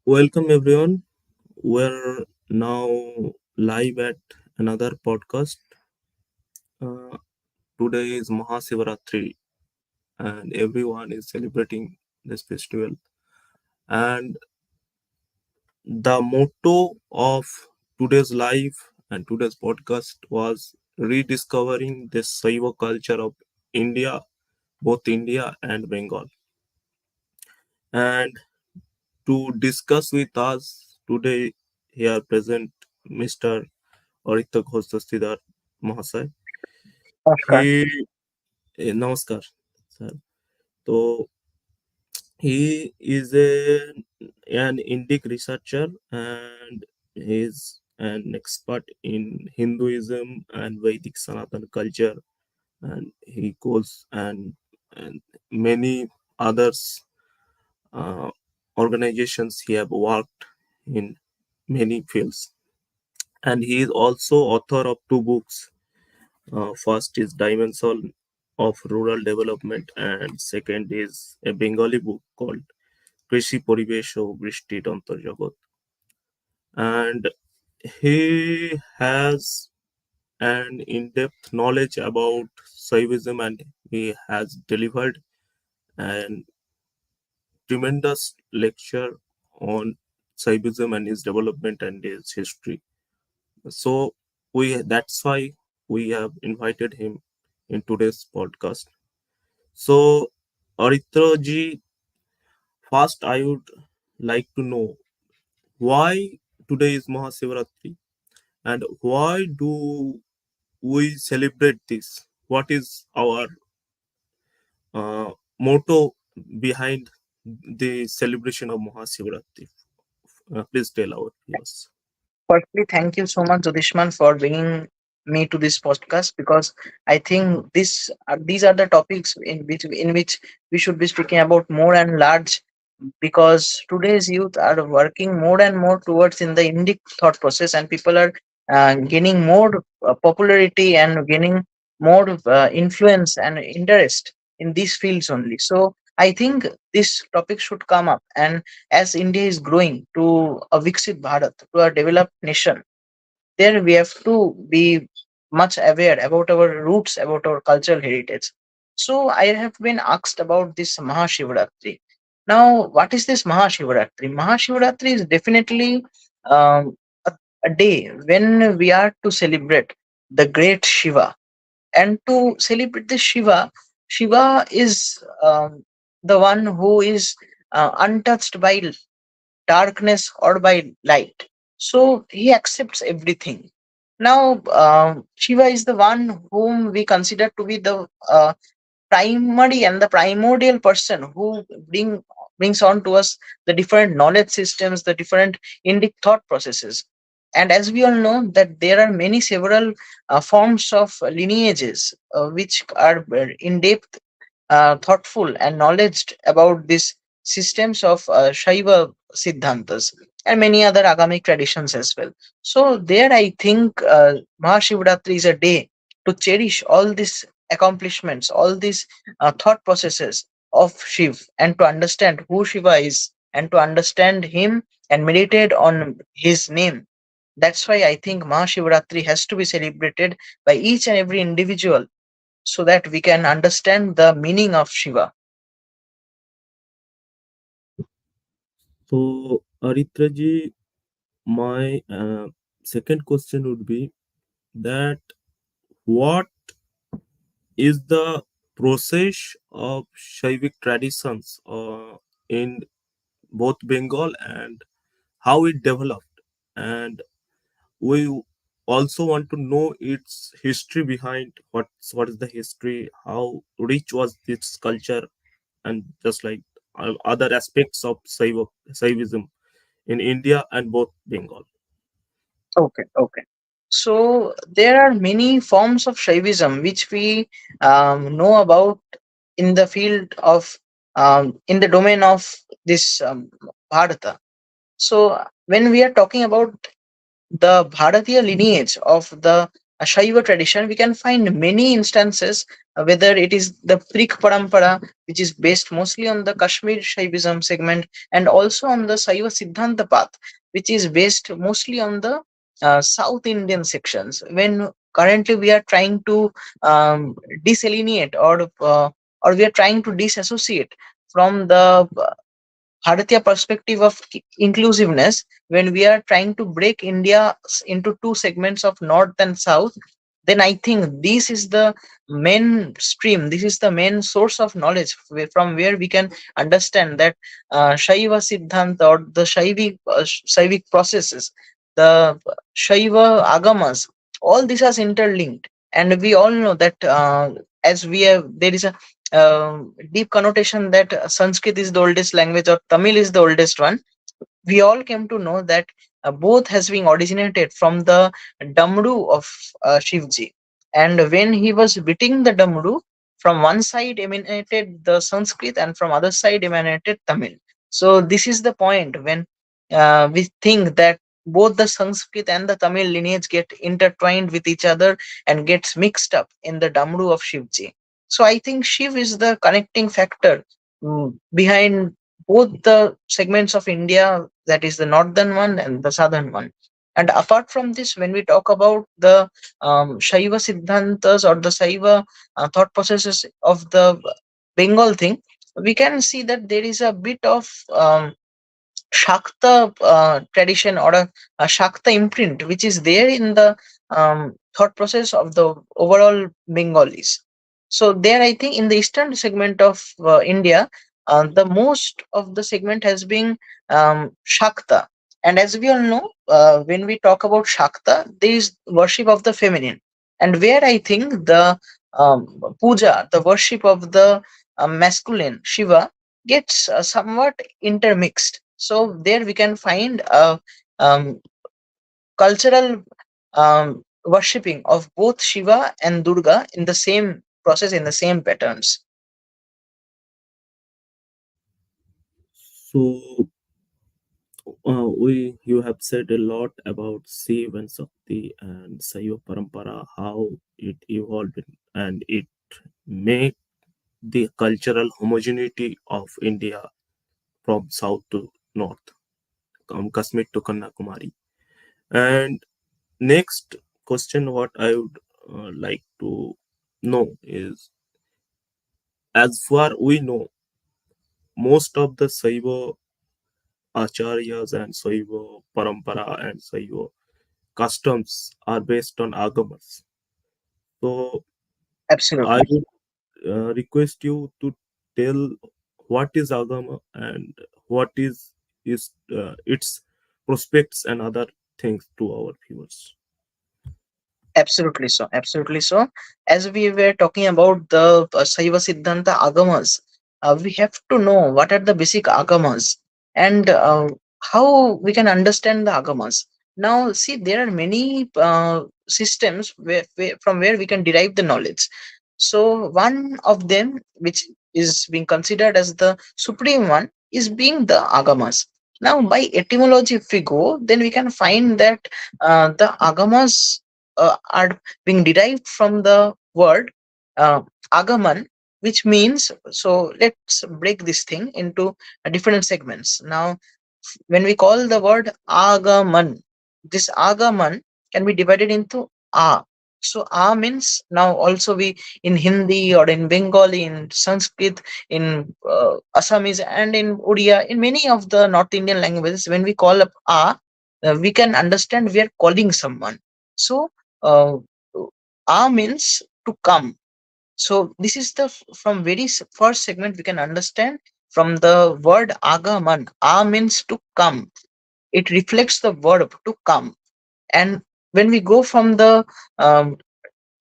Welcome everyone. We're now live at another podcast. Uh, Today is Maha and everyone is celebrating this festival. And the motto of today's live and today's podcast was rediscovering the Shaiva culture of India, both India and Bengal. And to discuss with us today, here present Mr. Aritra Ghosh Dastidar Mahasai. Namaskar. He Namaskar, sir. So he is an Indic researcher and he is an expert in Hinduism and Vedic Sanatan culture, and he goes and many others uh, organizations he have worked in many fields, and he is also author of two books. First is Dimension of Rural Development, and second is a Bengali book called Krishi Poribesh o Brishti Tantar Jagat. And he has an in-depth knowledge about Shaivism, and he has delivered an tremendous lecture on Shaivism and its development and its history. So we that's why we have invited him in today's podcast. So, Aritra ji, first I would like to know why today is Mahasivaratri and why do we celebrate this? What is our uh, motto behind the celebration of Mahasivaratri? Please tell our viewers. Firstly, thank you so much, Jodishman, for bringing me to this podcast because I think these are the topics in which we should be speaking about more and large because today's youth are working more and more towards in the Indic thought process and people are gaining more popularity and gaining more influence and interest in these fields only. So I think this topic should come up, and as India is growing to a Viksit Bharat, to a developed nation, there we have to be much aware about our roots, about our cultural heritage. So I have been asked about this Mahashivratri. Now, what is this Mahashivratri? Mahashivratri is definitely um, a day when we are to celebrate the great Shiva. And to celebrate the Shiva, Shiva is the one who is untouched by darkness or by light. So he accepts everything. Now, Shiva is the one whom we consider to be the primary and the primordial person who brings on to us the different knowledge systems, the different Indic thought processes. And as we all know that there are many several forms of lineages which are in depth thoughtful and knowledge about these systems of Shaiva Sidhantas and many other Agamic traditions as well. So there, I think Mahashivratri is a day to cherish all these accomplishments, all these thought processes of Shiv, and to understand who Shiva is, and to understand him and meditate on his name. That's why I think Mahashivratri has to be celebrated by each and every individual so that we can understand the meaning of Shiva. So, Aritra ji, my second question would be that what is the process of Shaivic traditions in both Bengal and how it developed, and we also want to know its history behind what is the history, how rich was this culture, and just like other aspects of Shaivism in India and both Bengal. Okay, okay. So there are many forms of Shaivism which we know about in the field of in the domain of this Bharata. So when we are talking about the Bharatiya lineage of the Shaiva tradition, we can find many instances, whether it is the Prik Parampara, which is based mostly on the Kashmir Shaivism segment, and also on the Shaiva Sidhanta path, which is based mostly on the South Indian sections. When currently we are trying to delineate, or we are trying to disassociate from the Bharatiya perspective of inclusiveness, when we are trying to break India into two segments of North and South, then I think this is the main stream, this is the main source of knowledge from where we can understand that Shaiva Siddhanta, or the Shaivic processes, the Shaiva Agamas, all these are interlinked. And we all know that as we have, there is a deep connotation that Sanskrit is the oldest language or Tamil is the oldest one. We all came to know that both has been originated from the Damru of Shivji. And when he was beating the Damru, from one side emanated the Sanskrit and from other side emanated Tamil. So this is the point when we think that both the Sanskrit and the Tamil lineage get intertwined with each other and gets mixed up in the Damru of Shivji. So I think Shiv is the connecting factor behind both the segments of India, that is the northern one and the southern one. And apart from this, when we talk about the Shaiva Siddhantas or the Shaiva thought processes of the Bengal thing, we can see that there is a bit of Shakta tradition, or a Shakta imprint, which is there in the thought process of the overall Bengalis. So there, I think in the eastern segment of India, the most of the segment has been Shakta. And as we all know, when we talk about Shakta, there is worship of the feminine. And where I think the puja, the worship of the masculine, Shiva, gets somewhat intermixed. So there we can find a cultural worshipping of both Shiva and Durga in the same process, in the same patterns. So we you have said a lot about Shiv and Shakti and Saiva Parampara, how it evolved and it made the cultural homogeneity of India from south to north, from Kashmir to Kanyakumari. And next question, what I would like to know is, as far we know, most of the Saiva acharyas and Saiva parampara and Saiva customs are based on agamas. So I Absolutely. would request you to tell what is agama and what is its prospects and other things to our viewers. Absolutely so. Absolutely so. As we were talking about the Shaiva Siddhanta Agamas, we have to know what are the basic Agamas, and how we can understand the Agamas. Now, see, there are many systems from where we can derive the knowledge. So, one of them, which is being considered as the supreme one, is being the Agamas. Now, by etymology, if we go, then we can find that the Agamas are being derived from the word uh, agaman, which means, so let's break this thing into different segments. Now, when we call the word agaman, this agaman can be divided into a. So a means, now also we, in Hindi or in Bengali, in Sanskrit, in Assamese and in Odia, in many of the North Indian languages, when we call up a, we can understand we are calling someone. So uh, a means to come. So this is the from very first segment we can understand from the word agaman. A means to come. It reflects the verb to come. And when we go from the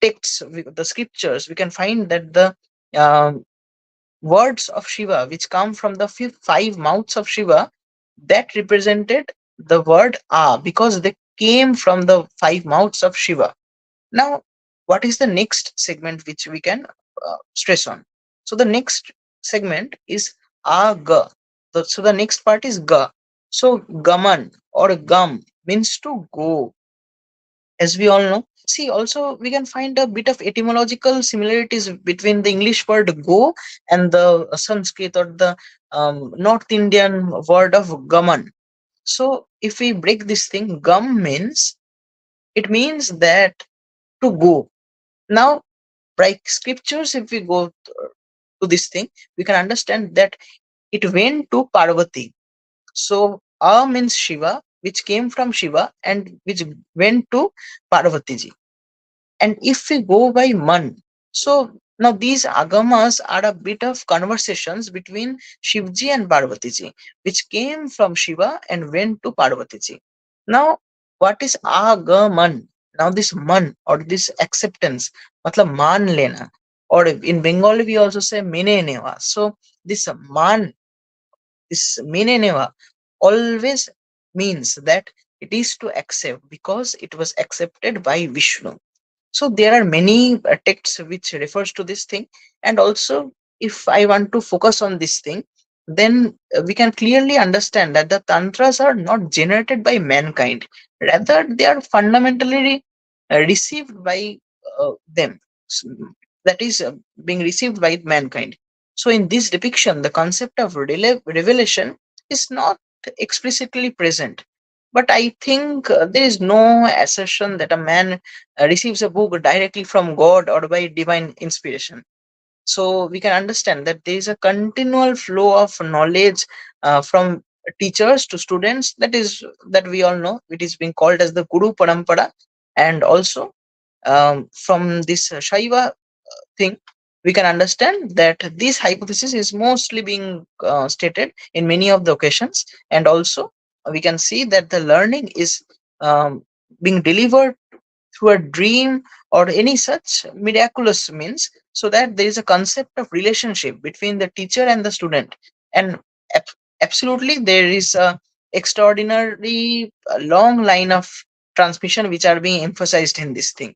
texts, the scriptures, we can find that the um, words of Shiva, which come from the five mouths of Shiva, that represented the word A, because they came from the five mouths of Shiva. Now, what is the next segment which we can stress on? So the next segment is aga. So the next part is ga. So gaman or gum means to go. as we all know. See, also we can find a bit of etymological similarities between the English word go and the Sanskrit or the North Indian word of gaman. So if we break this thing, gum means, it means that to go. Now, by scriptures, if we go to this thing, we can understand that it went to Parvati. So A means Shiva, which came from Shiva and which went to Parvati ji. And if we go by man, so now these agamas are a bit of conversations between Shivji and Parvati ji, which came from Shiva and went to Parvati ji. Now, what is agaman? Now, this man or this acceptance, matlab मान लेना, or in Bengali we also say mene NeVA. So this man, this mene NeVA always means that it is to accept because it was accepted by Vishnu. So there are many texts which refers to this thing. And also, if I want to focus on this thing, then we can clearly understand that the tantras are not generated by mankind, rather they are fundamentally received by them. S- that is being received by mankind. So in this depiction, the concept of revelation is not explicitly present, but I think there is no assertion that a man receives a book directly from God or by divine inspiration. So we can understand that there is a continual flow of knowledge from teachers to students. That is, that we all know it is being called as the Guru Parampara. And also from this Shaiva thing, we can understand that this hypothesis is mostly being stated in many of the occasions. And also we can see that the learning is um, being delivered through a dream or any such miraculous means, so that there is a concept of relationship between the teacher and the student. And ab- absolutely there is a extraordinary long line of transmission which are being emphasized in this thing.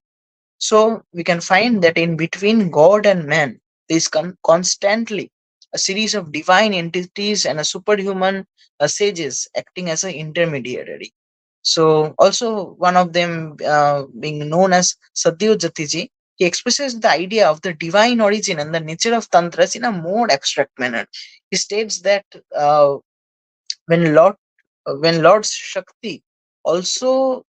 So we can find that in between God and man, there is constantly a series of divine entities and a superhuman sages acting as an intermediary. So also one of them being known as Satyajatiji, he expresses the idea of the divine origin and the nature of tantras in a more abstract manner. He states that uh, when Lord when Lord Shakti also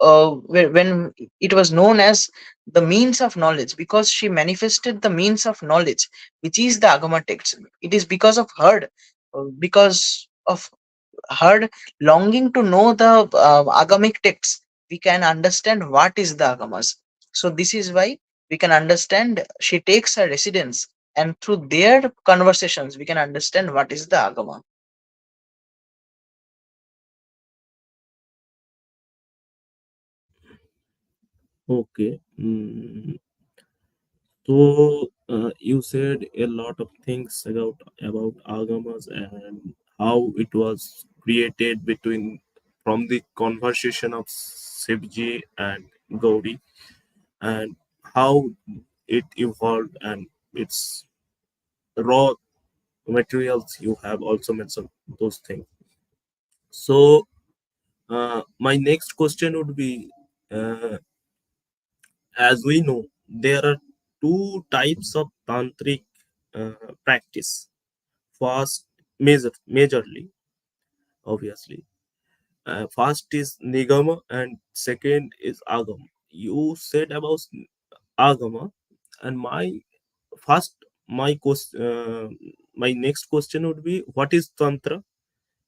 when it was known as the means of knowledge, because she manifested the means of knowledge, which is the Agama text. It is because of her longing to know the agamic texts, we can understand what is the agamas. So this is why we can understand she takes her residence, and through their conversations we can understand what is the agama. Okay. So you said a lot of things about agamas and how it was created between from the conversation of Shivji and Gauri, and how it evolved and its raw materials. You have also mentioned those things. So my next question would be, uh, as we know, there are two types of tantric practice. First, majorly, obviously. First is Nigama and second is Agama. You said about Agama, and first, my next question would be, what is Tantra?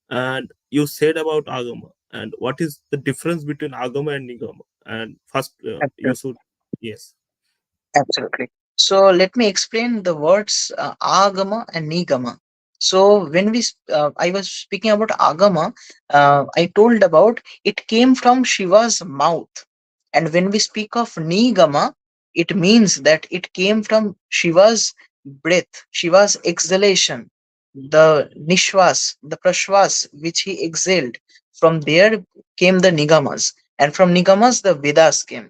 And you said about Agama, and what is the difference between Agama and Nigama? And first, you should, yes. Absolutely. So let me explain the words agama and nigama. So when I was speaking about agama, I told about it came from Shiva's mouth, and when we speak of nigama, it means that it came from Shiva's breath, Shiva's exhalation, the nishwas, the prashwas which he exhaled. From there came the nigamas, and from nigamas the Vedas came.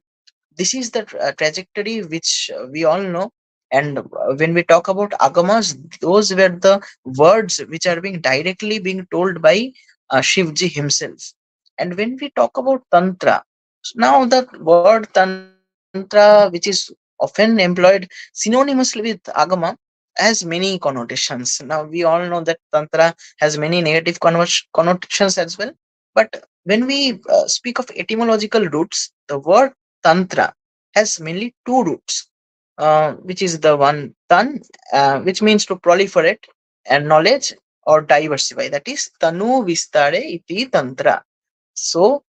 This is the trajectory which we all know. And when we talk about agamas, those were the words which are being directly being told by Shivji himself. And when we talk about tantra, Now, the word Tantra, which is often employed synonymously with Agama, has many connotations. Now, we all know that Tantra has many negative connotations as well. But when we speak of etymological roots, the word Tantra has mainly two roots, which is the one Tan, which means to proliferate and knowledge or diversify. That is Tanu Vistare iti Tantra. So,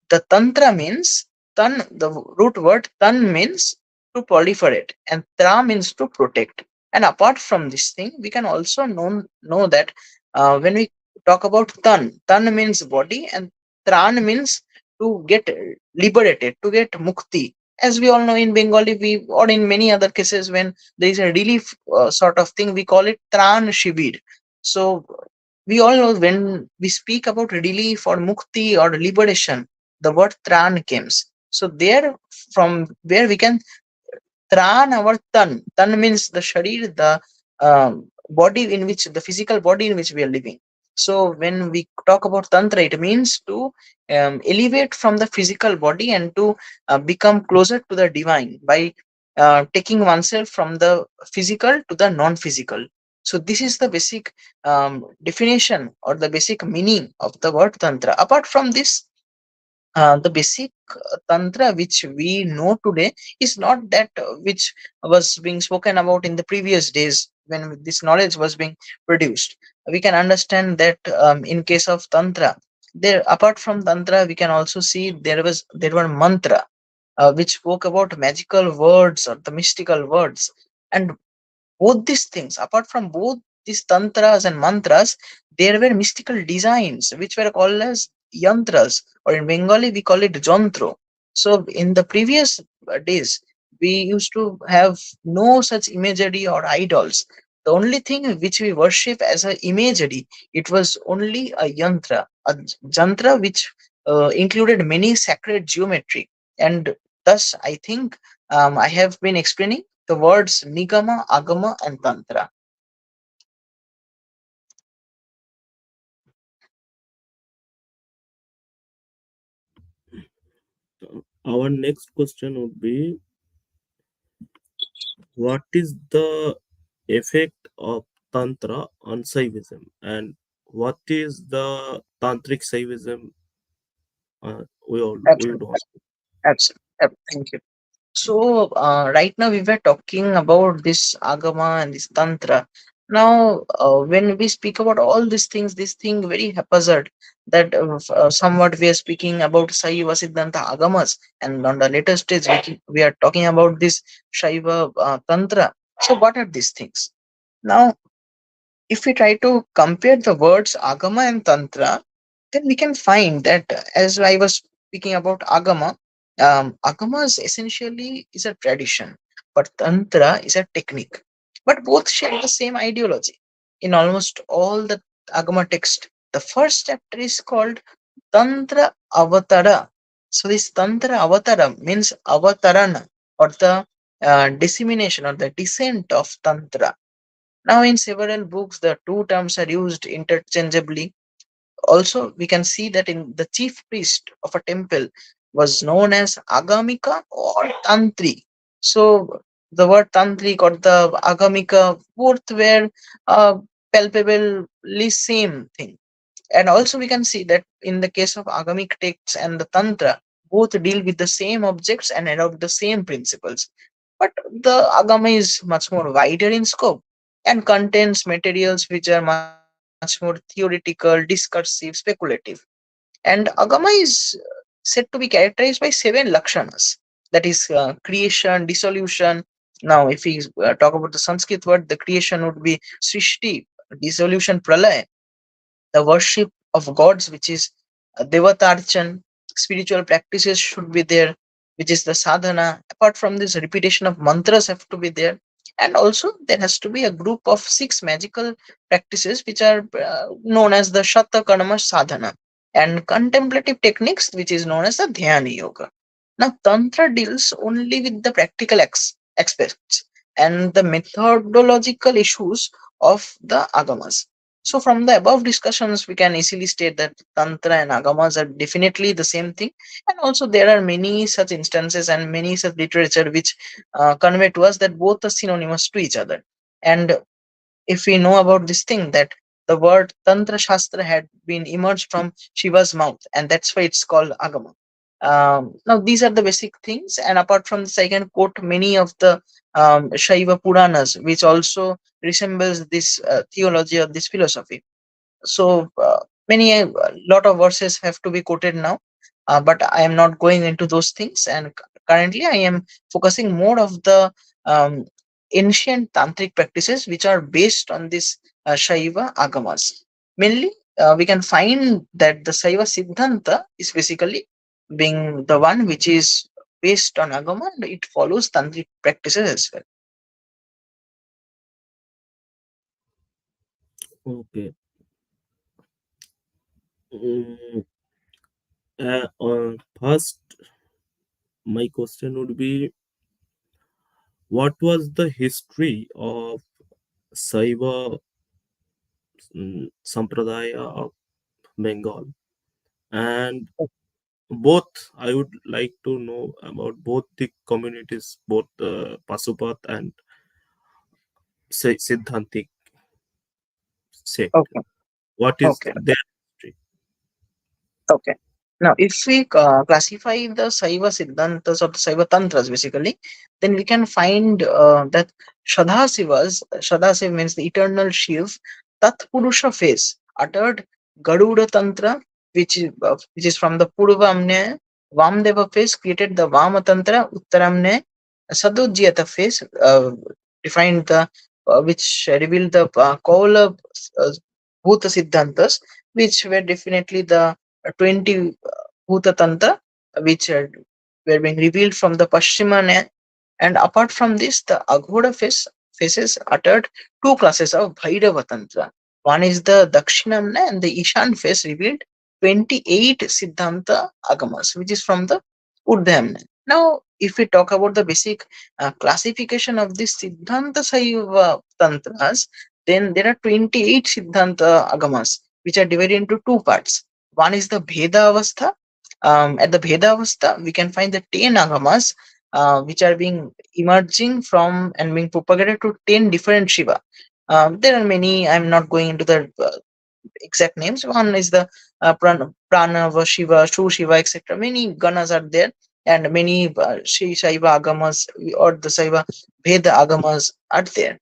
the tantra means the root word tan means to proliferate and tra means to protect. And apart from this thing, we can also know that when we talk about tan means body and tran means to get liberated, to get mukti. As we all know in Bengali, we or in many other cases when there is a relief sort of thing, we call it tran shibir. So we all know when we speak about relief or mukti or liberation, the word tran comes. So there, from where we can tran our tan. Tan means the sharir, the body in which, the physical body in which we are living. So when we talk about tantra, it means to elevate from the physical body and to become closer to the divine by taking oneself from the physical to the non-physical. So this is the basic definition or the basic meaning of the word tantra. Apart from this, the basic tantra which we know today is not that which was being spoken about in the previous days when this knowledge was being produced. We can understand that in case of tantra, there apart from tantra we can also see there were mantra which spoke about magical words or the mystical words. And both these things, apart from both these tantras and mantras, there were mystical designs which were called as yantras, or in Bengali we call it jontro. So in the previous days, we used to have no such imagery or idols. The only thing which we worship as a imagery, it was only a yantra, a jantra which included many sacred geometry. And thus, I think I have been explaining the words Nigama, Agama, and Tantra. Our next question would be, what is the effect of Tantra on Shaivism, and what is the Tantric Shaivism? We would Absolutely. want. Absolutely. Thank you. So, right now we were talking about this Agama and this Tantra. Now, when we speak about all these things, this thing very haphazard that somewhat we are speaking about Shaiva Sidhanta Agamas, and on the later stage we are talking about this Shaiva Tantra. So, what are these things? Now, if we try to compare the words Agama and Tantra, then we can find that as I was speaking about Agama, Agama is essentially is a tradition, but Tantra is a technique. But both share the same ideology. In almost all the Agama text, the first chapter is called Tantra Avatara. So this Tantra Avatara means Avatarana, or the dissemination or the descent of Tantra. Now, in several books, the two terms are used interchangeably. Also, we can see that in the chief priest of a temple was known as Agamika or Tantri. So, the word Tantrik or the Agamika both were palpably same thing. And also, we can see that in the case of Agamic texts and the Tantra, both deal with the same objects and adopt the same principles. But the Agama is much more wider in scope and contains materials which are much more theoretical, discursive, speculative. And Agama is said to be characterized by seven lakshanas, that is creation, dissolution. Now, if we talk about the Sanskrit word, the creation would be Srishti, dissolution, Pralaya, the worship of gods, which is Devatarchan, spiritual practices should be there, which is the sadhana. Apart from this, repetition of mantras have to be there. And also, there has to be a group of six magical practices which are known as the Shatta Karma Sadhana, and contemplative techniques, which is known as the Dhyana Yoga. Now, Tantra deals only with the practical aspects and the methodological issues of the Agamas. So from the above discussions, we can easily state that Tantra and Agamas are definitely the same thing. And also there are many such instances and many such literature which convey to us that both are synonymous to each other. And if we know about this thing, that the word Tantra Shastra had been emerged from Shiva's mouth, and that's why it's called Agama. Now, these are the basic things, and apart from this, I can quote many of the Shaiva Puranas, which also resembles this theology or this philosophy. So many a lot of verses have to be quoted now, but I am not going into those things. And currently, I am focusing more of the um, ancient tantric practices which are based on this Shaiva Agamas. Mainly, we can find that the Shaiva Sidhanta is basically being the one which is based on Agama, and it follows tantric practices as well. Okay. Mm, first, my question would be, what was the history of Saiva Sampradaya of Bengal? And both, I would like to know about both the communities, both Pasupat and Siddhantik sect. Okay. What is Okay. their history? Okay. Now, if we classify the Saiva Siddhantas or the Saiva Tantras, basically, then we can find that Shadasiv means the eternal Shiv, Tat Purusha phase, uttered Garuda Tantra, which is from the Purvamne, Vamdeva phase, created the Vama Tantra, Uttaramne, Sadojyata phase, defined the which revealed the Kaula uh, Bhuta Siddhantas, which were definitely the 20 Bhuta Tantra, which were being revealed from the Paschimana. And apart from this, the Aghoda faces uttered two classes of Bhairava Tantra. One is the Dakshinamna, and the Ishan face revealed 28 Siddhanta Agamas, which is from the Urdhvamna. Now, if we talk about the basic classification of this Siddhanta Saiva Tantras, then there are 28 Siddhanta Agamas, which are divided into two parts. One is the Bheda Avastha. At the Bheda Avastha, we can find the 10 Agamas which are being emerging from and being propagated to 10 different Shiva. There are many, I'm not going into the exact names. One is the Pranava Shiva, True Shiva, etc. Many Ganas are there, and many Shaiva Agamas or the Shaiva Bheda Agamas are there.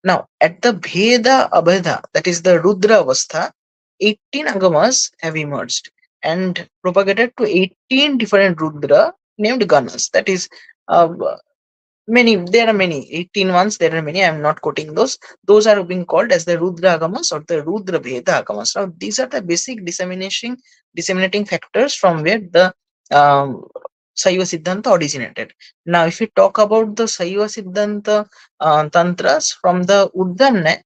Now, at the Bheda Abheda, that is the Rudra Avastha, 18 Agamas have emerged and propagated to 18 different Rudra named Ganas. That is uh, many, there are many 18 ones, there are many, I am not quoting those are being called as the Rudra Agamas or the Rudra Bheda Agamas. Now these are the basic disseminating factors from where the um, Saiva Siddhanta originated. Now if we talk about the Saiva Siddhanta tantras from the Urdhvamna,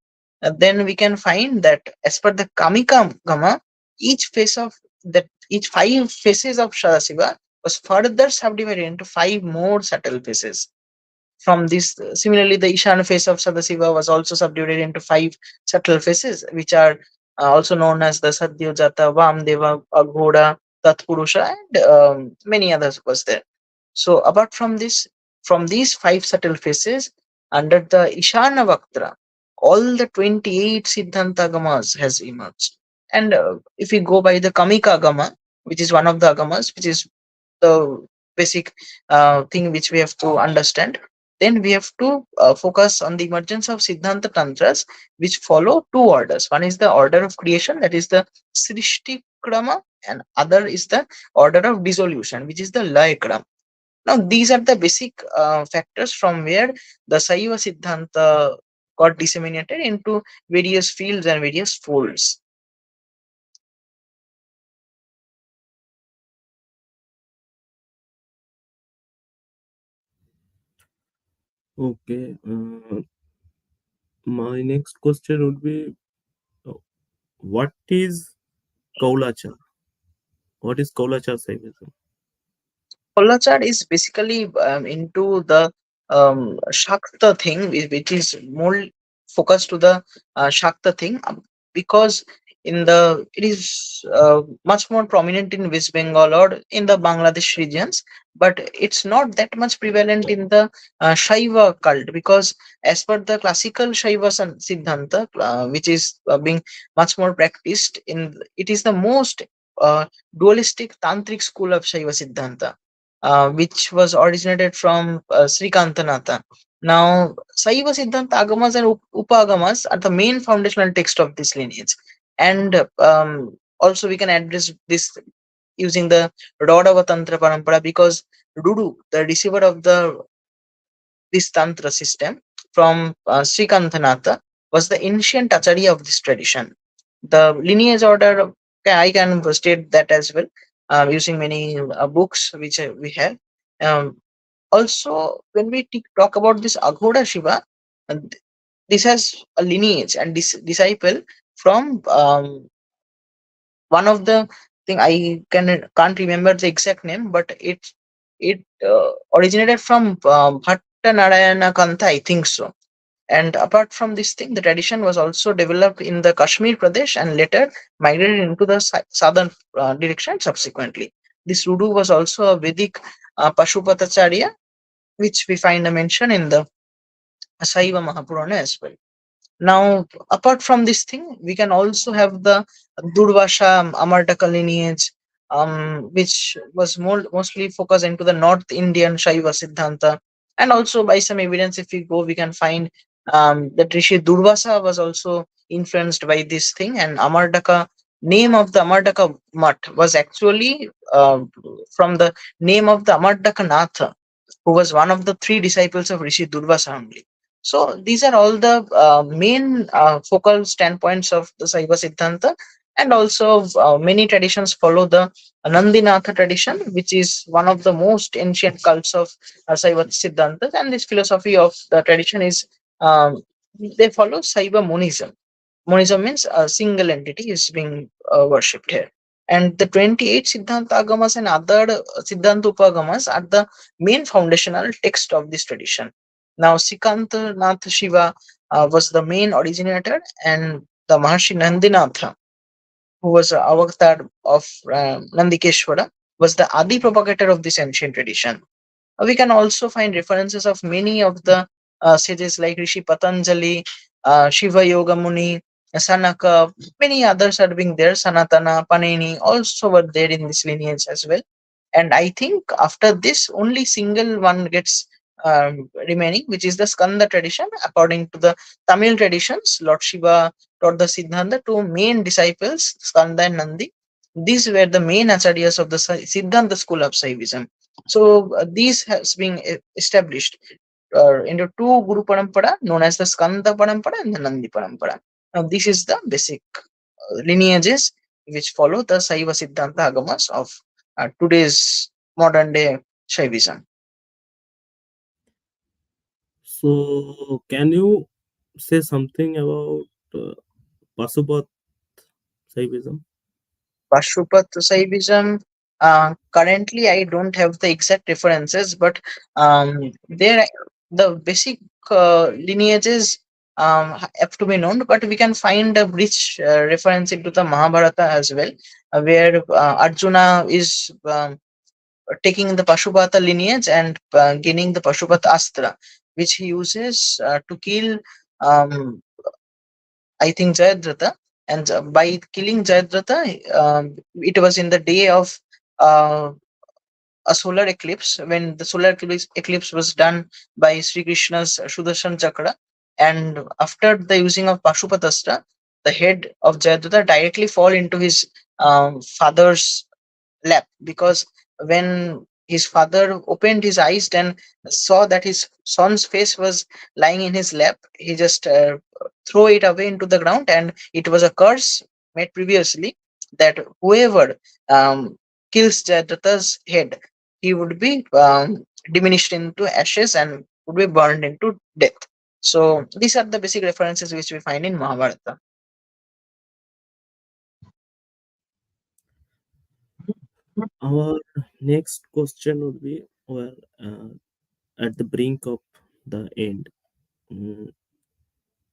then we can find that as per the Kamika Gama, each phase of that each five phases of Sadasiva was further subdivided into five more subtle phases. From this, similarly, the Ishan face of Sadasiva was also subdivided into five subtle faces, which are also known as the Sadyojata, Vamdeva, Aghoda, Tatpurusha, and many others was there. So, apart from this, from these five subtle faces, under the Ishana Vaktra, all the 28 Siddhanta Agamas has emerged. And if we go by the Kamika Agama, which is one of the Agamas, which is the basic thing which we have to understand, then we have to focus on the emergence of Siddhanta Tantras, which follow two orders. One is the order of creation, that is the Srishti Krama, and other is the order of dissolution, which is the Laya Krama. Now, these are the basic factors from where the Saiva Siddhanta got disseminated into various fields and various folds. Okay. My next question would be, uh, what is Kaulachar? What is Kaulachar Shaivism? Kaulachar is basically into the Shakta thing, which is more focused to the Shakta thing. because it is much more prominent in West Bengal or in the Bangladesh regions, but it's not that much prevalent in the Shaiva cult, because as per the classical Shaiva Siddhanta, which is being much more practiced in, it is the most dualistic tantric school of Shaiva Siddhanta, which was originated from Sri Kantanatha. Now, Saiva Siddhanta Agamas and Upagamas are the main foundational text of this lineage. And also, we can address this using the Rodava Tantra Parampara, because Dudu, the receiver of this Tantra system from Sri Kantanatha, was the ancient Acharya of this tradition. The lineage order, I can state that as well, using many books which we have. Um, Also, when we talk about this Aghoda Shiva, this has a lineage and this disciple from one of the thing, I can't remember the exact name, but it originated from Bhatta Narayana Kantha, I think so. And apart from this thing, the tradition was also developed in the Kashmir Pradesh and later migrated into the southern direction subsequently. This Rudu was also a Vedic Pashupatacharya, which we find a mention in the Saiva Mahapurana as well. Now, apart from this thing, we can also have the Durvasha Amartaka lineage, which was mostly focused into the North Indian Shaiva Siddhanta. And also, by some evidence, if we go, we can find that Rishi Durvasa was also influenced by this thing. And Amartaka, name of the Amartaka Mutt was actually from the name of the Amartaka Natha, who was one of the three disciples of Rishi Durvasa only. So these are all the main focal standpoints of the Saiva Siddhanta, and also many traditions follow the Nandinatha tradition, which is one of the most ancient cults of Saiva Siddhanta. And this philosophy of the tradition is, they follow Saiva Monism. Monism means a single entity is being worshipped here. And the 28 Siddhanta Agamas and other Siddhanta Upagamas are the main foundational text of this tradition. Now, Sikanta Nath Shiva was the main originator, and the Maharshi Nandinatha, who was a avatar of Nandikeshwara, was the Adi propagator of this ancient tradition. We can also find references of many of the sages like Rishi Patanjali, Shiva Yoga Muni, Sanaka, many others are being there, Sanatana, Panini also were there in this lineage as well. And I think after this, only single one gets remaining, which is the Skanda tradition. According to the Tamil traditions, Lord Shiva taught the Siddhanta to main disciples, Skanda and Nandi. These were the main acharyas of the Siddhanta school of Shaivism. So these has been established into two Guru Parampara known as the Skanda Parampara and the Nandi Parampara. Now this is the basic lineages which follow the Saiva Siddhanta Agamas of today's modern day Shaivism. So, can you say something about Pasupat Shaivism? Pashupat Saivism. Currently, I don't have the exact references, but there the basic lineages have to be known. But we can find a rich reference into the Mahabharata as well, where Arjuna is taking the Pashupata lineage and gaining the Pashupata Astra, which he uses to kill, um, I think, Jayadratha. And by killing Jayadratha, it was in the day of uh, a solar eclipse, when the solar eclipse was done by Sri Krishna's Sudarshan Chakra. And after the using of Pashupatastra, the head of Jayadratha directly fall into his father's lap, because when his father opened his eyes and saw that his son's face was lying in his lap, he just throw it away into the ground, and it was a curse made previously that whoever um, kills Jayadratha's head, he would be diminished into ashes and would be burned into death. So these are the basic references which we find in Mahabharata. Our next question would be, well, at the brink of the end. Mm,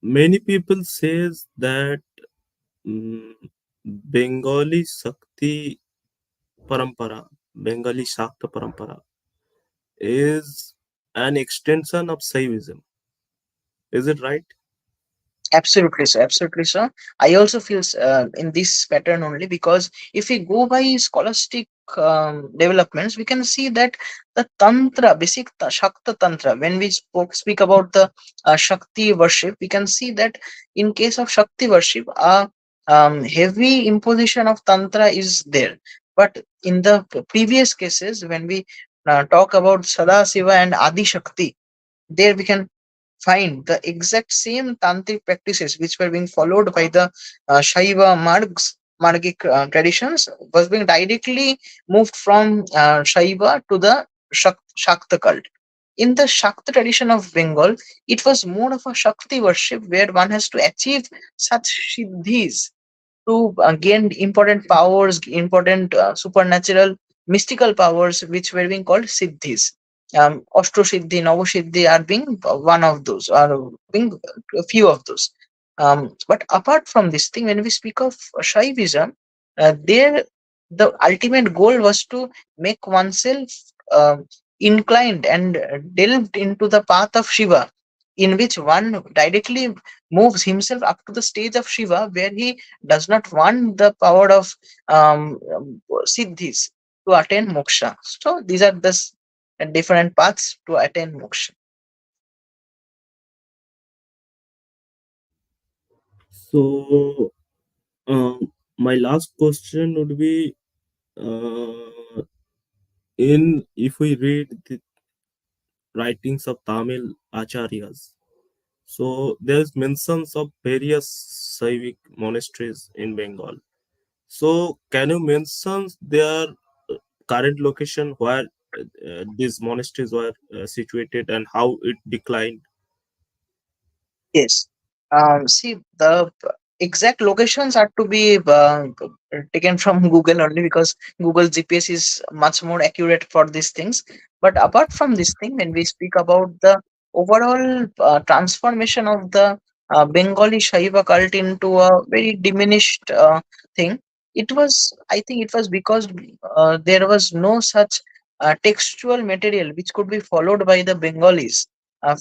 Many people says that mm, Bengali Shakti Parampara, Bengali Shakta Parampara is an extension of Shaivism. Is it right? Absolutely, sir. Absolutely, sir. I also feel in this pattern only, because if we go by scholastic developments, we can see that the Tantra, basic Shakta Tantra, when we speak about the Shakti worship, we can see that in case of Shakti worship, a heavy imposition of Tantra is there. But in the previous cases, when we talk about Sada Shiva and Adi Shakti, there we can find the exact same tantric practices which were being followed by the Shaiva Margic traditions was being directly moved from Shaiva to the Shakta cult. In the Shakta tradition of Bengal, it was more of a Shakti worship where one has to achieve such siddhis to gain important powers, important supernatural mystical powers, which were being called siddhis. Ashto Siddhi, Navo Siddhi are being one of those, or being a few of those. But apart from this thing, when we speak of Shaivism, there the ultimate goal was to make oneself inclined and delved into the path of Shiva, in which one directly moves himself up to the stage of Shiva, where he does not want the power of siddhis to attain moksha. So these are the different paths to attain moksha. So, my last question would be, uh, in if we read the writings of Tamil acharyas, so there's mentions of various Saivic monasteries in Bengal. So can you mention their current location where these monasteries were situated and how it declined? Yes. See, the exact locations are to be taken from Google only, because Google GPS is much more accurate for these things. But apart from this thing, when we speak about the overall transformation of the Bengali Shaiva cult into a very diminished thing, I think it was because there was no such textual material which could be followed by the Bengalis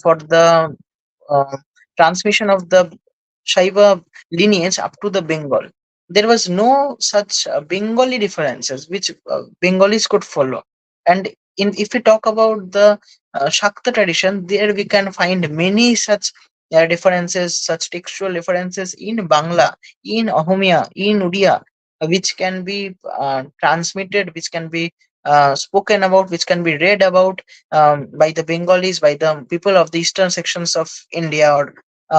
for the uh, transmission of the Shaiva lineage up to the Bengal. There was no such Bengali differences which Bengalis could follow. And if we talk about the Shakta tradition, there we can find many such differences, such textual differences in Bangla, in Ahomia, in Udia, which can be transmitted, which can be spoken about, which can be read about by the Bengalis, by the people of the eastern sections of India, or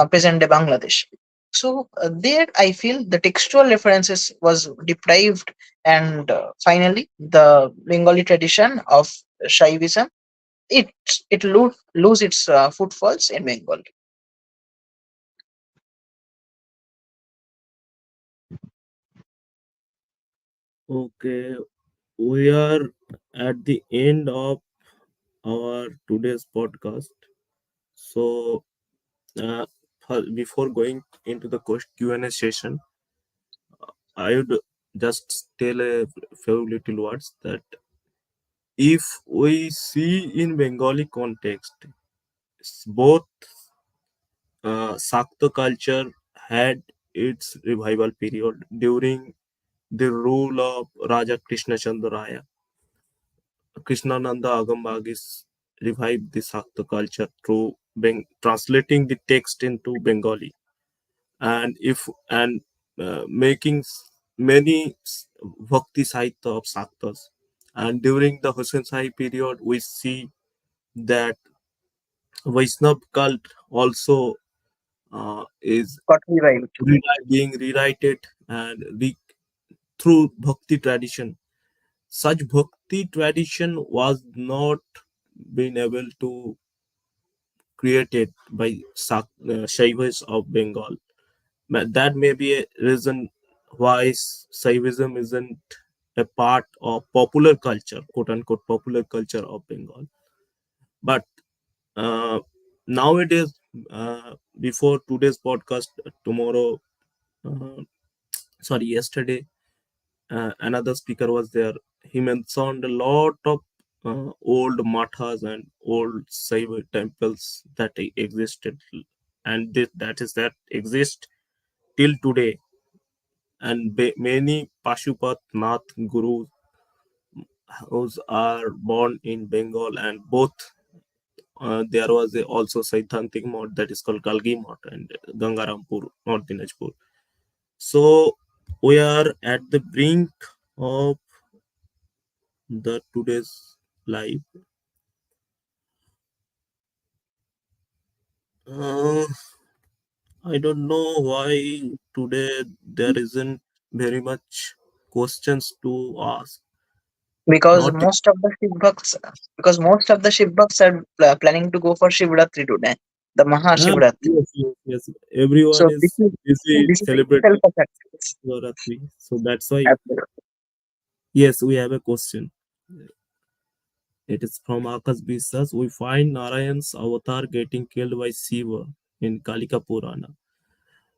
present day Bangladesh. So there, I feel the textual references was deprived, and finally, the Bengali tradition of Shaivism, it lose its footfalls in Bengal. Okay, we are at the end of our today's podcast. So, uh, before going into the Q&A session, I would just tell a few little words that if we see in Bengali context, both Shakta culture had its revival period during the rule of Raja Krishna Chandra Raya. Krishnananda Agambagis revived the Shakta culture through translating the text into Bengali and if and making many bhakti sahitya of Shaktas. And during the Hussain Shahi period, we see that Vaishnav cult also is Got revived. being rewritten and through bhakti tradition. Such bhakti tradition was not been able to created by Shaivas of Bengal. That may be a reason why Shaivism isn't a part of popular culture, quote unquote, popular culture of Bengal. But uh, nowadays, before today's podcast, tomorrow, uh, sorry, yesterday, another speaker was there. He mentioned a lot of old mathas and old Shiva temples that existed, and that exist till today. And many Pashupat Nath gurus who are born in Bengal, and both there was also Sidhantik mode that is called Kalgi mode and Gangarampur, North Dinajpur. So we are at the brink of the today's life. Uh, I don't know why today there isn't very much questions to ask. because Not most of the Shiv Bhakts, because most of the Shiv Bhakts are planning to go for Shivratri today, the Maha Shivratri. yes, yes, yes. Everyone So is busy this is itself celebrating a success. Ratri, so that's why. Absolutely. Yes, we have a question. It is from Akash Bisas. We find Narayan's avatar getting killed by Shiva in Kalika Purana.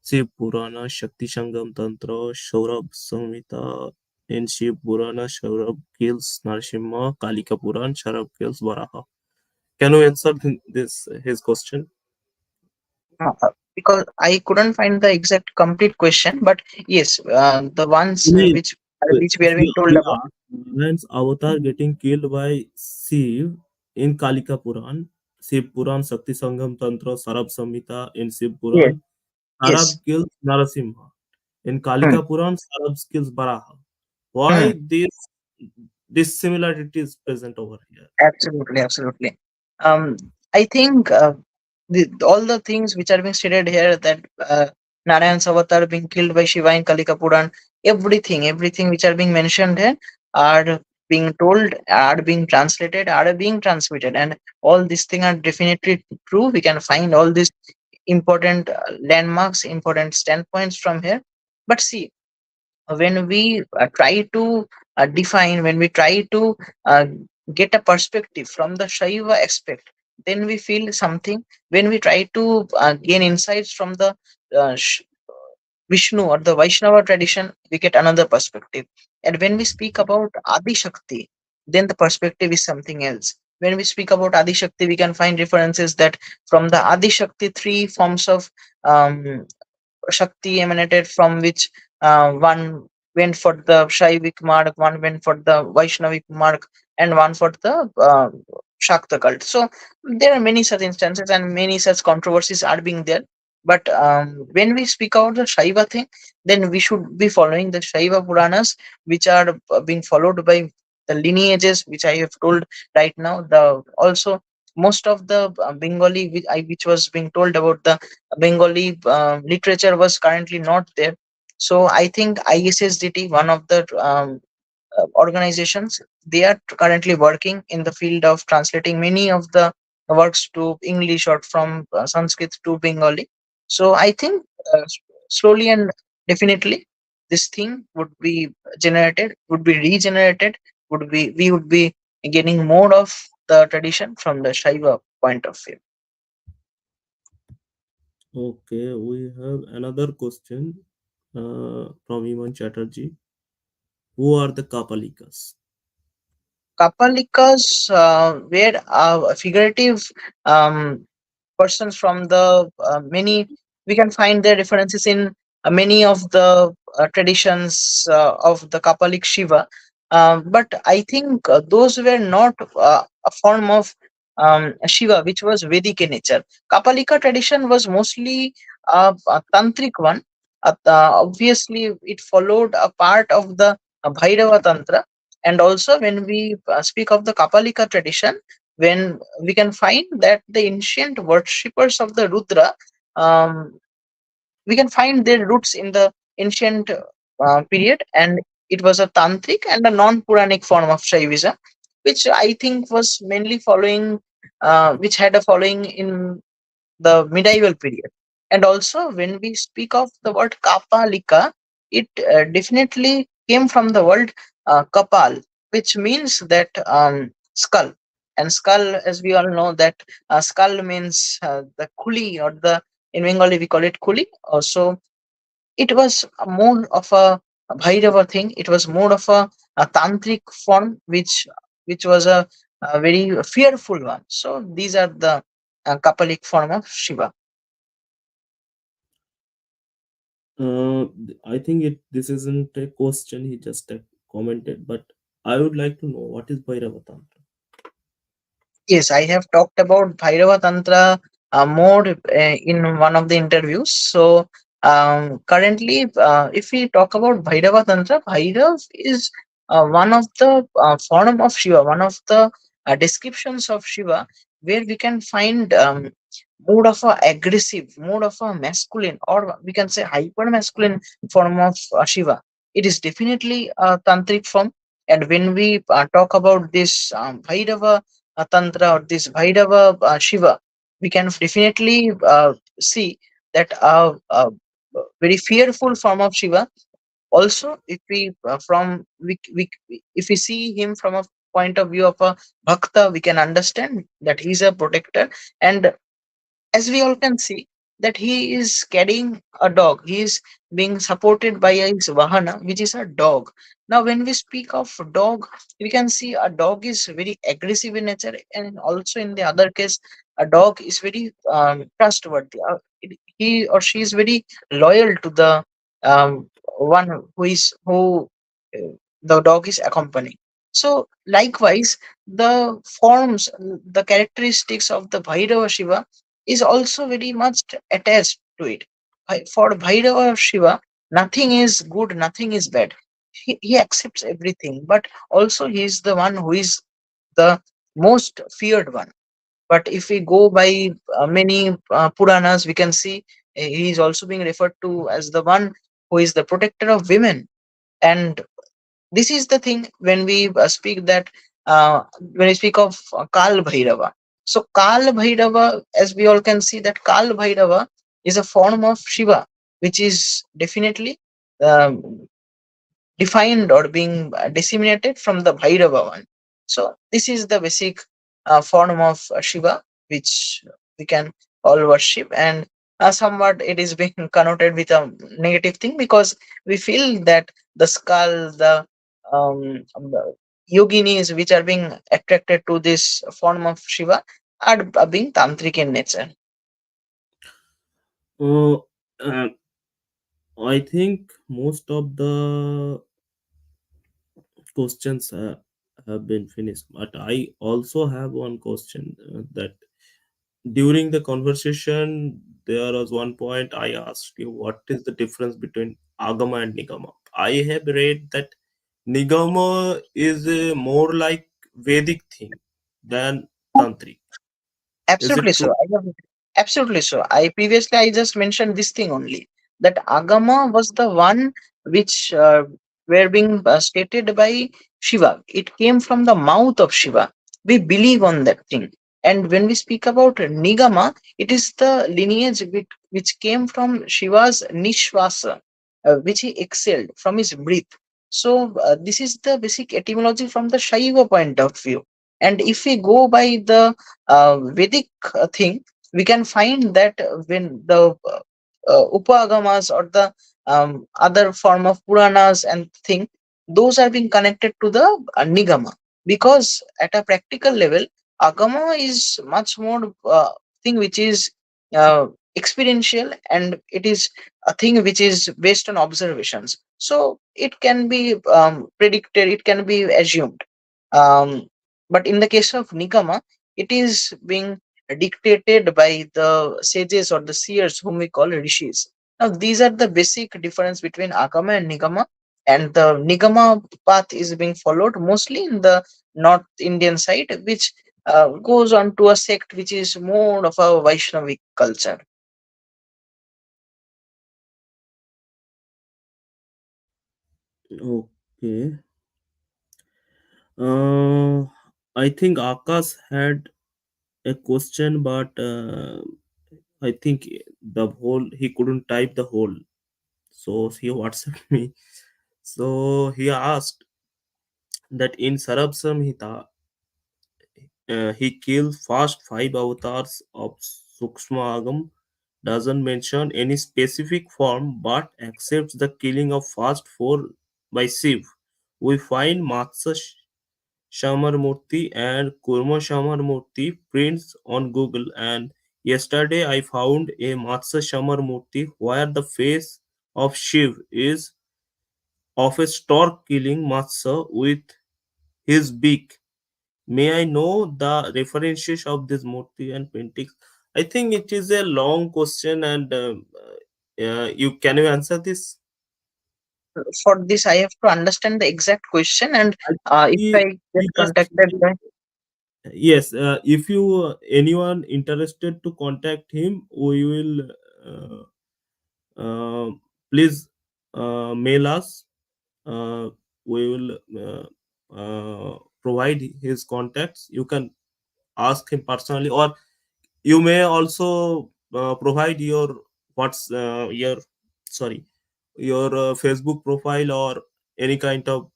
Shiv Purana, Shakti Sangam Tantra, Shaurabh Samhita. In Shiv Purana, Shaurabh kills Narasimha, Kalika Puran, Shaurabh kills Varaha. Can you answer this his question? Because I couldn't find the exact complete question, but yes, the ones I mean, which we are he, being told he about. asked Narayan's avatar getting killed by Shiv in Kalika Puran. Shiv Puran, Shakti Sangam Tantra, Sarab Samhita in Shiv Yes, Puran. yes. Sarab kills Narasimha. In Hmm. Kalika Puran, Sarab kills Baraha. Hmm. Why this similarity is present over here? Absolutely, absolutely. Um, I think all the things which are being stated here, that Narayan's avatar being killed by Shiva in Kalika Puran, everything which are being mentioned here are being told, are being translated, are being transmitted, and all these things are definitely true. We can find all these important landmarks, important standpoints from here. But see, when we try to define, when we try to uh, get a perspective from the Shaiva aspect, then we feel something. When we try to gain insights from the uh, Sh- Vishnu or the Vaishnava tradition, we get another perspective. And when we speak about Adi Shakti, then the perspective is something else. When we speak about Adi Shakti, we can find references that from the Adi Shakti, three forms of um, Shakti emanated, from which one went for the Shaivik mark, one went for the Vaishnavik mark, and one for the Shakta cult. So there are many such instances and many such controversies are being there. But when we speak about the Shaiva thing, then we should be following the Shaiva Puranas, which are being followed by the lineages, which I have told right now. The also most of the Bengali, which was being told about the Bengali literature, was currently not there. So I think ISSDT, one of the organizations, they are currently working in the field of translating many of the works to English or from Sanskrit to Bengali. So I think slowly and definitely this thing would be generated, would be regenerated, would be we would be getting more of the tradition from the Shaiva point of view. Okay, we have another question from Iman Chatterjee. Who are the Kapalikas? Kapalikas were figurative um, persons from the many. We can find their references in many of the traditions of the Kapalik Shiva. But I think those were not a form of Shiva which was Vedic in nature. Kapalika tradition was mostly a tantric one. Obviously, it followed a part of the Bhairava Tantra. And also, when we speak of the Kapalika tradition, when we can find that the ancient worshippers of the Rudra, um, we can find their roots in the ancient period, and it was a tantric and a non-Puranic form of Shaivism, which I think was mainly following, which had a following in the medieval period. And also, when we speak of the word Kapalika, it definitely came from the word Kapal, which means that skull. And skull, as we all know, that skull means the kuli, or the in Bengali we call it kuli. Also, It was more of a Bhairava thing. It was more of a tantric form, which was a very fearful one. So these are the Kapalik form of Shiva. I think this isn't a question. He just commented, but I would like to know what is Bhairava Tantra. Yes, I have talked about Bhairava Tantra more in one of the interviews. So currently, if we talk about Bhairava Tantra, Bhairav is one of the form of Shiva, one of the descriptions of Shiva, where we can find more of a aggressive, more of a masculine, or we can say hyper masculine form of Shiva. It is definitely a tantric form, and when we talk about this Bhairava Tantra or this Bhairava Shiva, we can definitely see that a very fearful form of Shiva. Also, if if we see him from a point of view of a bhakta, we can understand that he's a protector, and as we all can see that he is carrying a dog. He is being supported by his vahana, which is a dog. Now when we speak of dog, we can see a dog is very aggressive in nature, and also in the other case a dog is very trustworthy. He or she is very loyal to the one who uh, the dog is accompanying. So likewise, the forms, the characteristics of the Bhairava Shiva is also very much attached to it. For Bhairava Shiva, nothing is good, nothing is bad. He accepts everything, but also he is the one who is the most feared one. But if we go by many Puranas, we can see he is also being referred to as the one who is the protector of women. And this is the thing when we speak that when we speak of Kal Bhairava. So Kal Bhairava, as we all can see, that Kal Bhairava is a form of Shiva, which is definitely um, defined or being disseminated from the Bhairava one. So this is the basic form of Shiva which we can all worship, and somewhat it is being connoted with a negative thing because we feel that the skull, the yoginis which are being attracted to this form of Shiva are being tantric in nature. Uh, uh, I think most of the questions have been finished, but I also have one question that during the conversation there was one point I asked you what is the difference between Agama and Nigama. I have read that Nigama is more like Vedic thing than Tantrik. Is Absolutely it so. true? Absolutely so. I just mentioned this thing only, that Agama was the one which were being stated by Shiva. It came from the mouth of Shiva. We believe on that thing. And when we speak about Nigama, it is the lineage which came from Shiva's Nishvasa, which he exhaled from his breath. So this is the basic etymology from the Shaiva point of view. And if we go by the Vedic thing, we can find that when the Upagamas or the other form of Puranas and thing, those are being connected to the Nigama, because at a practical level, Agama is much more thing which is experiential, and it is a thing which is based on observations. So it can be predicted, it can be assumed. Um, but in the case of Nigama, it is being dictated by the sages or the seers whom we call rishis. Now these are the basic difference between Agama and Nigama, and the Nigama path is being followed mostly in the North Indian side, which goes on to a sect which is more of a Vaishnavic culture. Okay. Uh, I think Akash had a question, but I think the whole he couldn't type the whole, so he WhatsApped me. So he asked that in Sarabsam he killed first five avatars of Sukshma Agam doesn't mention any specific form but accepts the killing of first four by Shiv. We find Matsya Shamarmurti and Kurma Shamarmurti prints on Google, and yesterday I found a Matsya Shamarmurti where the face of Shiv is of a stork killing Matsya with his beak. May I know the references of this Murti and paintings? I think it is a long question, and you can you answer this? For this, I have to understand the exact question, and I if I get he just contacted by, yes. If you anyone interested to contact him, we will please mail us. Uh, we will provide his contacts. You can ask him personally, or you may also provide your what's your sorry your Facebook profile or any kind of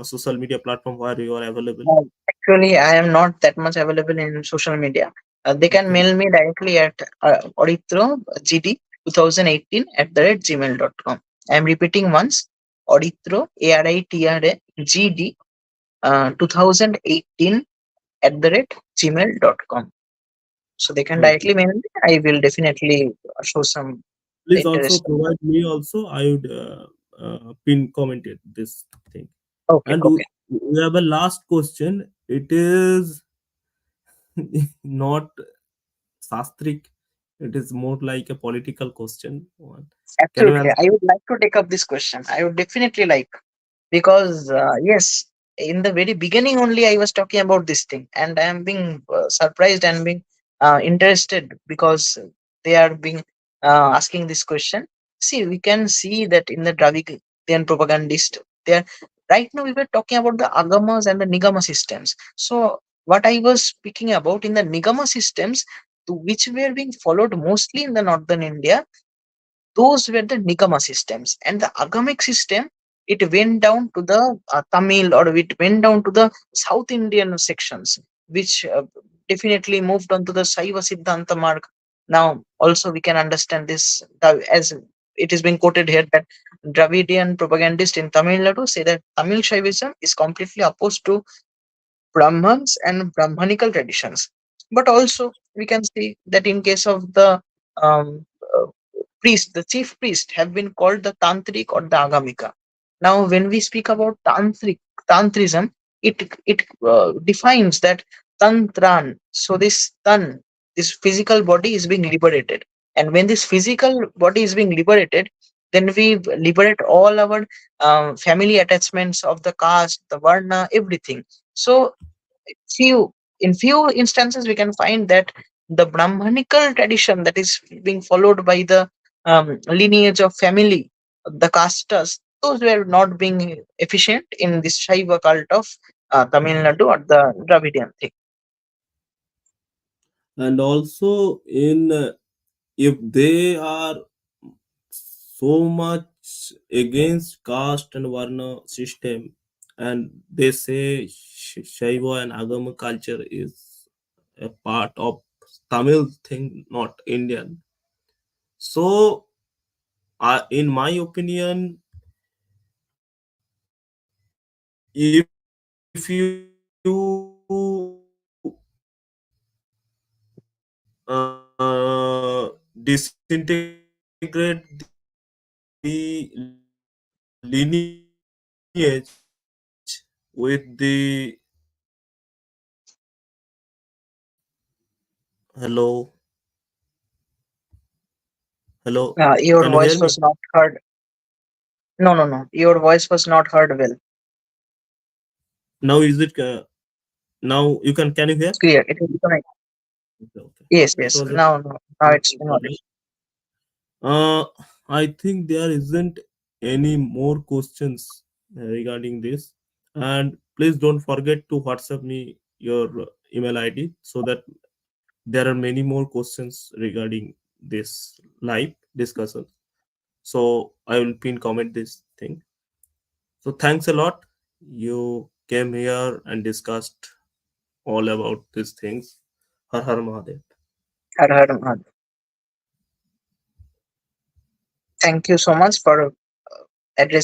social media platform where you are available. actually, I am not that much available in social media. They can Okay. mail me directly at Aritra GD 2018 @gmail.com. I am repeating once, Aritro Aritra GD 2018 @gmail.com. So they can Okay. directly mail me. I will definitely show some Please also interest. provide me also. I would pin commented this thing. Okay, And okay. we have a last question. It is not sastric. It is more like a political question. One. Can you Absolutely. answer? I would like to take up this question. I would definitely like, because yes, in the very beginning only I was talking about this thing, and I am being surprised and being interested because they are being asking this question. See, we can see that in the Dravidian propagandist, they are right now we were talking about the agamas and the nigama systems. So what I was speaking about in the nigama systems, which were being followed mostly in the northern India, those were the Nigama systems. And the Agamic system, it went down to the Tamil, or it went down to the South Indian sections, which definitely moved on to the Shaiva Sidhanta mark. Now, also we can understand this as it is being quoted here that Dravidian propagandists in Tamil Nadu say that Tamil Shaivism is completely opposed to Brahmans and Brahmanical traditions. But also, we can see that in case of the um, uh, priest, the chief priest, have been called the Tantrik or the Agamika. Now, when we speak about Tantrism, it defines that Tantran. So this Tan, this physical body is being liberated, and when this physical body is being liberated, then we liberate all our family attachments of the caste, the varna, everything. So few in few instances we can find that the brahmanical tradition that is being followed by the lineage of family, the castas, those were not being efficient in this Shaiva cult of Tamil Nadu or the Dravidian thing. And also in if they are so much against caste and varna system, and they say Shaiva and Agama culture is a part of Tamil thing, not Indian. So, in my opinion, if disintegrate the lineage with the hello, hello, Your can you hear voice was me? not heard. No, no, no. Your voice was not heard well. Now is it now you can you hear? It's clear. It is becoming. Okay, okay. Yes, It yes. was a Now, no, now it's network been audible. problem. Uh, I think there isn't any more questions regarding this. And please don't forget to WhatsApp me your email ID so that there are many more questions regarding this live discussion. So I will pin comment this thing. So thanks a lot. You came here and discussed all about these things. Har Har Mahadev. Har Har Mahadev. Thank you so much for addressing